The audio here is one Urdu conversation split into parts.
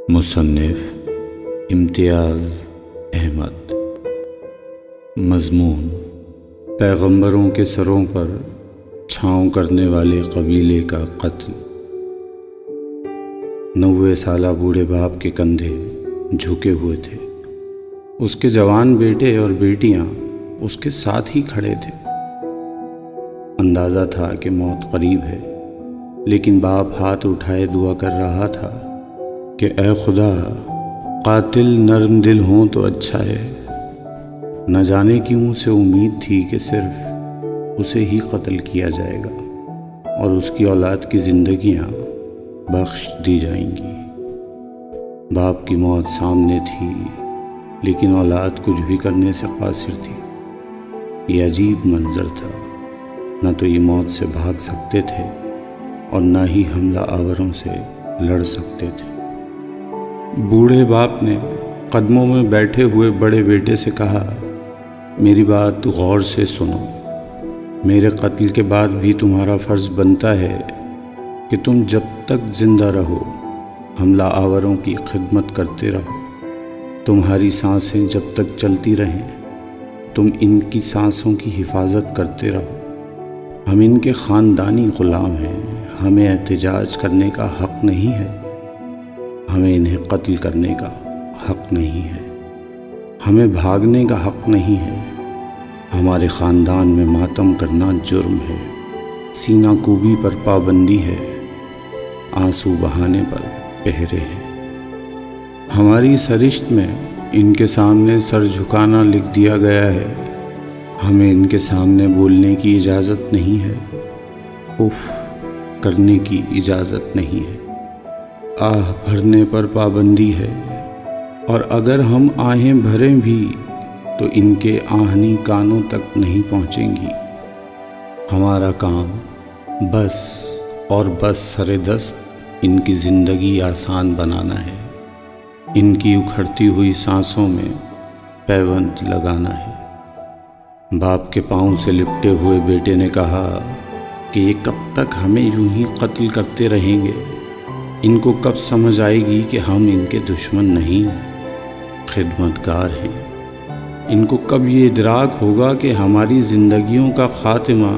مصنف امتیاز احمد۔ مضمون: پیغمبروں کے سروں پر چھاؤں کرنے والے قبیلے کا قتل۔ 90 سالہ بوڑھے باپ کے کندھے جھکے ہوئے تھے۔ اس کے جوان بیٹے اور بیٹیاں اس کے ساتھ ہی کھڑے تھے۔ اندازہ تھا کہ موت قریب ہے، لیکن باپ ہاتھ اٹھائے دعا کر رہا تھا کہ اے خدا، قاتل نرم دل ہوں تو اچھا ہے۔ نہ جانے کیوں اسے امید تھی کہ صرف اسے ہی قتل کیا جائے گا اور اس کی اولاد کی زندگیاں بخش دی جائیں گی۔ باپ کی موت سامنے تھی، لیکن اولاد کچھ بھی کرنے سے قاصر تھی۔ یہ عجیب منظر تھا۔ نہ تو یہ موت سے بھاگ سکتے تھے اور نہ ہی حملہ آوروں سے لڑ سکتے تھے۔ بوڑھے باپ نے قدموں میں بیٹھے ہوئے بڑے بیٹے سے کہا، میری بات غور سے سنو۔ میرے قتل کے بعد بھی تمہارا فرض بنتا ہے کہ تم جب تک زندہ رہو حملہ آوروں کی خدمت کرتے رہو۔ تمہاری سانسیں جب تک چلتی رہیں تم ان کی سانسوں کی حفاظت کرتے رہو۔ ہم ان کے خاندانی غلام ہیں، ہمیں احتجاج کرنے کا حق نہیں ہے، ہمیں انہیں قتل کرنے کا حق نہیں ہے، ہمیں بھاگنے کا حق نہیں ہے۔ ہمارے خاندان میں ماتم کرنا جرم ہے، سینہ کوبی پر پابندی ہے، آنسو بہانے پر پہرے ہے۔ ہماری سرشت میں ان کے سامنے سر جھکانا لکھ دیا گیا ہے، ہمیں ان کے سامنے بولنے کی اجازت نہیں ہے، اف کرنے کی اجازت نہیں ہے، آہ بھرنے پر پابندی ہے، اور اگر ہم آہیں بھریں بھی تو ان کے آہنی کانوں تک نہیں پہنچیں گی۔ ہمارا کام بس اور بس سر دست ان کی زندگی آسان بنانا ہے، ان کی اکھڑتی ہوئی سانسوں میں پیوند لگانا ہے۔ باپ کے پاؤں سے لپٹے ہوئے بیٹے نے کہا کہ یہ کب تک ہمیں یوں ہی قتل کرتے رہیں گے؟ ان کو کب سمجھ آئے گی کہ ہم ان کے دشمن نہیں، خدمتگار ہیں؟ ان کو کب یہ ادراک ہوگا کہ ہماری زندگیوں کا خاتمہ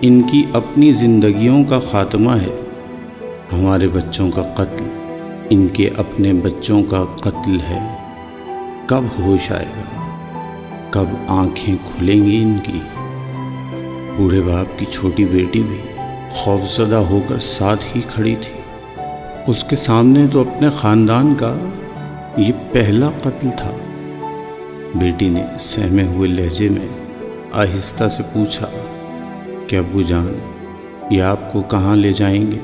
ان کی اپنی زندگیوں کا خاتمہ ہے؟ ہمارے بچوں کا قتل ان کے اپنے بچوں کا قتل ہے۔ کب ہوش آئے گا؟ کب آنکھیں کھلیں گی ان کی؟ بوڑھے باپ کی چھوٹی بیٹی بھی خوفزدہ ہو کر ساتھ ہی کھڑی تھی۔ اس کے سامنے تو اپنے خاندان کا یہ پہلا قتل تھا۔ بیٹی نے سہمے ہوئے لہجے میں آہستہ سے پوچھا کہ ابو جان، یہ آپ کو کہاں لے جائیں گے؟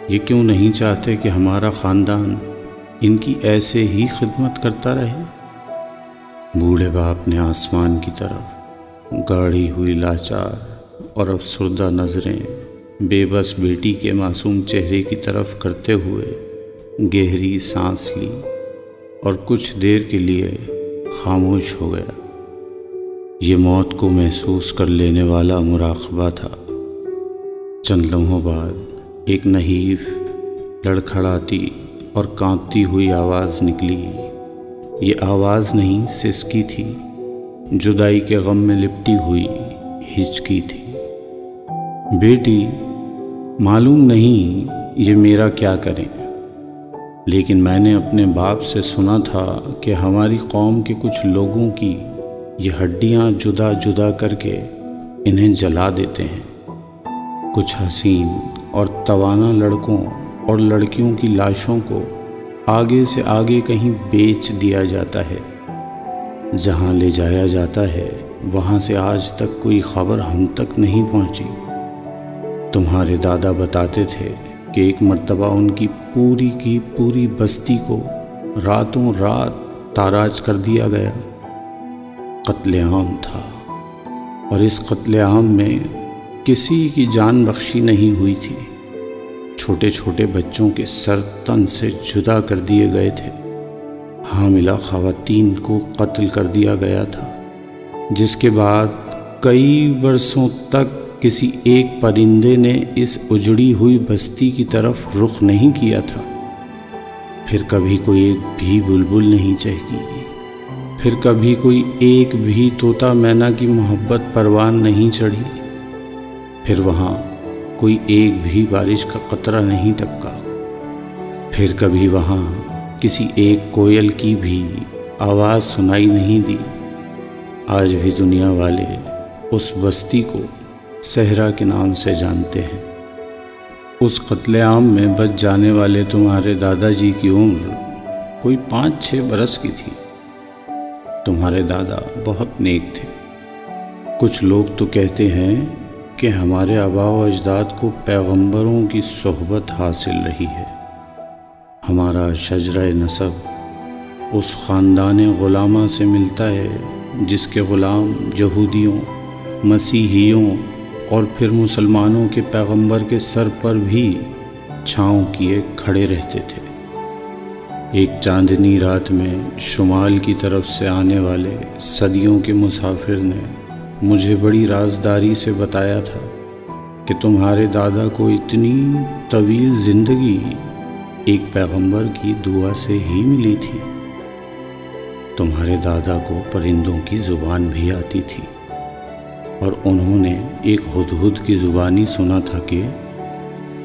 یہ کیوں نہیں چاہتے کہ ہمارا خاندان ان کی ایسے ہی خدمت کرتا رہے؟ بوڑھے باپ نے آسمان کی طرف گاڑی ہوئی لاچار اور افسردہ نظریں بے بس بیٹی کے معصوم چہرے کی طرف کرتے ہوئے گہری سانس لی اور کچھ دیر کے لیے خاموش ہو گیا۔ یہ موت کو محسوس کر لینے والا مراقبہ تھا۔ چند لمحوں بعد ایک نحیف لڑکھڑاتی اور کانپتی ہوئی آواز نکلی۔ یہ آواز نہیں، سسکی تھی، جدائی کے غم میں لپٹی ہوئی ہچکی تھی۔ بیٹی، معلوم نہیں یہ میرا کیا کریں، لیکن میں نے اپنے باپ سے سنا تھا کہ ہماری قوم کے کچھ لوگوں کی یہ ہڈیاں جدا جدا کر کے انہیں جلا دیتے ہیں۔ کچھ حسین اور توانا لڑکوں اور لڑکیوں کی لاشوں کو آگے سے آگے کہیں بیچ دیا جاتا ہے۔ جہاں لے جایا جاتا ہے وہاں سے آج تک کوئی خبر ہم تک نہیں پہنچی۔ تمہارے دادا بتاتے تھے کہ ایک مرتبہ ان کی پوری بستی کو راتوں رات تاراج کر دیا گیا۔ قتل عام تھا، اور اس قتل عام میں کسی کی جان بخشی نہیں ہوئی تھی۔ چھوٹے چھوٹے بچوں کے سر تن سے جدا کر دیے گئے تھے۔ حاملہ خواتین کو قتل کر دیا گیا تھا، جس کے بعد کئی برسوں تک کسی ایک پرندے نے اس اجڑی ہوئی بستی کی طرف رخ نہیں کیا تھا۔ پھر کبھی کوئی ایک بھی بلبل نہیں چہکی، پھر کبھی کوئی ایک بھی طوطا مینا کی محبت پروان نہیں چڑھی، پھر وہاں کوئی ایک بھی بارش کا قطرہ نہیں ٹپکا، پھر کبھی وہاں کسی ایک کوئل کی بھی آواز سنائی نہیں دی۔ آج بھی دنیا والے اس بستی کو صحرا کے نام سے جانتے ہیں۔ اس قتل عام میں بچ جانے والے تمہارے دادا جی کی عمر کوئی 5-6 برس کی تھی۔ تمہارے دادا بہت نیک تھے۔ کچھ لوگ تو کہتے ہیں کہ ہمارے آباء و اجداد کو پیغمبروں کی صحبت حاصل رہی ہے۔ ہمارا شجرہ نسب اس خاندان غلامہ سے ملتا ہے جس کے غلام یہودیوں، مسیحیوں اور پھر مسلمانوں کے پیغمبر کے سر پر بھی چھاؤں کیے کھڑے رہتے تھے۔ ایک چاندنی رات میں شمال کی طرف سے آنے والے صدیوں کے مسافر نے مجھے بڑی رازداری سے بتایا تھا کہ تمہارے دادا کو اتنی طویل زندگی ایک پیغمبر کی دعا سے ہی ملی تھی۔ تمہارے دادا کو پرندوں کی زبان بھی آتی تھی، اور انہوں نے ایک ہدہد کی زبانی سنا تھا کہ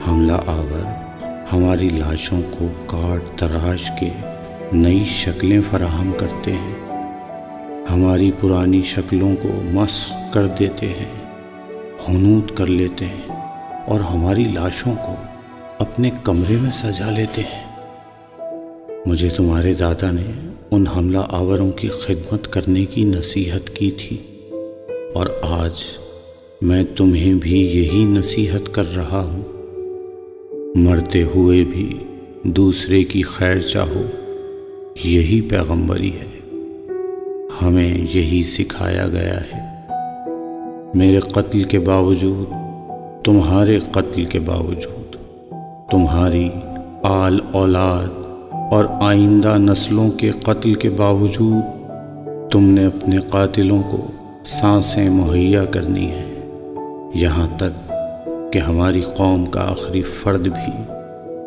حملہ آور ہماری لاشوں کو کاٹ تراش کے نئی شکلیں فراہم کرتے ہیں، ہماری پرانی شکلوں کو مسخ کر دیتے ہیں، حنوط کر لیتے ہیں، اور ہماری لاشوں کو اپنے کمرے میں سجا لیتے ہیں۔ مجھے تمہارے دادا نے ان حملہ آوروں کی خدمت کرنے کی نصیحت کی تھی، اور آج میں تمہیں بھی یہی نصیحت کر رہا ہوں۔ مرتے ہوئے بھی دوسرے کی خیر چاہو، یہی پیغمبری ہے، ہمیں یہی سکھایا گیا ہے۔ میرے قتل کے باوجود، تمہارے قتل کے باوجود، تمہاری آل اولاد اور آئندہ نسلوں کے قتل کے باوجود تم نے اپنے قاتلوں کو سانسیں مہیا کرنی ہیں، یہاں تک کہ ہماری قوم کا آخری فرد بھی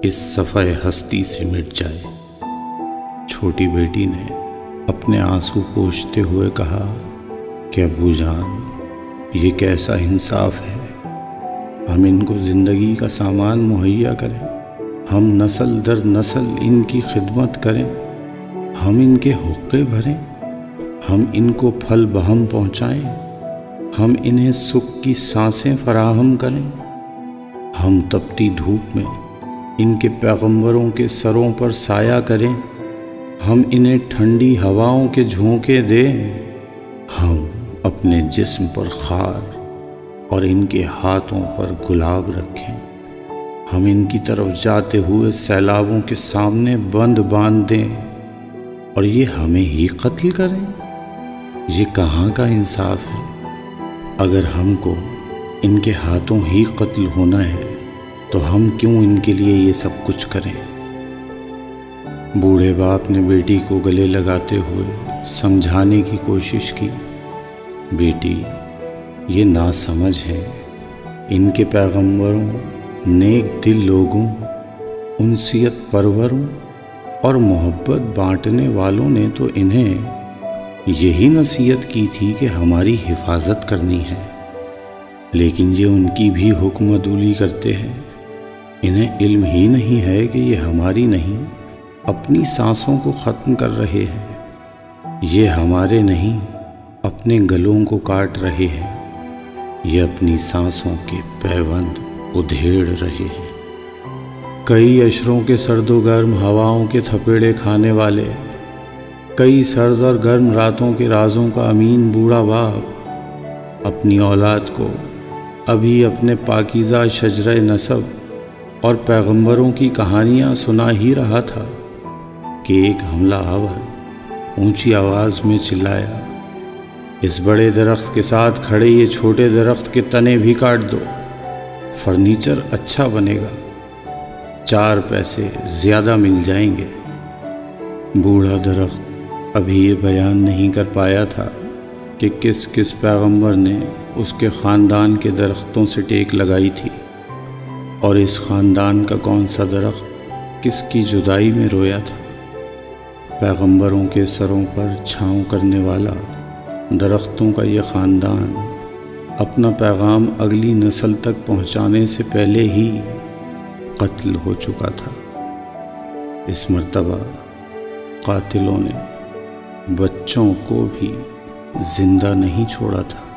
اس صفحہ ہستی سے مٹ جائے۔ چھوٹی بیٹی نے اپنے آنسو پوچھتے ہوئے کہا کہ ابو جان، یہ کیسا انصاف ہے؟ ہم ان کو زندگی کا سامان مہیا کریں، ہم نسل در نسل ان کی خدمت کریں، ہم ان کے حقے بھریں، ہم ان کو پھل بہم پہنچائیں، ہم انہیں سکھ کی سانسیں فراہم کریں، ہم تپتی دھوپ میں ان کے پیغمبروں کے سروں پر سایہ کریں، ہم انہیں ٹھنڈی ہواؤں کے جھونکے دیں، ہم اپنے جسم پر خار اور ان کے ہاتھوں پر گلاب رکھیں، ہم ان کی طرف جاتے ہوئے سیلابوں کے سامنے بند باندھ دیں، اور یہ ہمیں ہی قتل کریں۔ یہ کہاں کا انصاف ہے؟ اگر ہم کو ان کے ہاتھوں ہی قتل ہونا ہے تو ہم کیوں ان کے لیے یہ سب کچھ کریں؟ بوڑھے باپ نے بیٹی کو گلے لگاتے ہوئے سمجھانے کی کوشش کی۔ بیٹی، یہ ناسمجھ ہے۔ ان کے پیغمبروں، نیک دل لوگوں، انسیت پروروں اور محبت بانٹنے والوں نے تو انہیں یہی نصیحت کی تھی کہ ہماری حفاظت کرنی ہے، لیکن یہ ان کی بھی حکم عدولی کرتے ہیں۔ انہیں علم ہی نہیں ہے کہ یہ ہماری نہیں، اپنی سانسوں کو ختم کر رہے ہیں۔ یہ ہمارے نہیں، اپنے گلوں کو کاٹ رہے ہیں۔ یہ اپنی سانسوں کے پیوند ادھیڑ رہے ہیں۔ کئی عشروں کے سرد و گرم ہواؤں کے تھپیڑے کھانے والے، کئی سرد اور گرم راتوں کے رازوں کا امین بوڑھا باپ اپنی اولاد کو ابھی اپنے پاکیزہ شجرہ نسب اور پیغمبروں کی کہانیاں سنا ہی رہا تھا کہ ایک حملہ آور اونچی آواز میں چلایا، اس بڑے درخت کے ساتھ کھڑے یہ چھوٹے درخت کے تنے بھی کاٹ دو، فرنیچر اچھا بنے گا، 4 پیسے زیادہ مل جائیں گے۔ بوڑھا درخت ابھی یہ بیان نہیں کر پایا تھا کہ کس کس پیغمبر نے اس کے خاندان کے درختوں سے ٹیک لگائی تھی، اور اس خاندان کا کون سا درخت کس کی جدائی میں رویا تھا۔ پیغمبروں کے سروں پر چھاؤں کرنے والا درختوں کا یہ خاندان اپنا پیغام اگلی نسل تک پہنچانے سے پہلے ہی قتل ہو چکا تھا۔ اس مرتبہ قاتلوں نے بچوں کو بھی زندہ نہیں چھوڑا تھا۔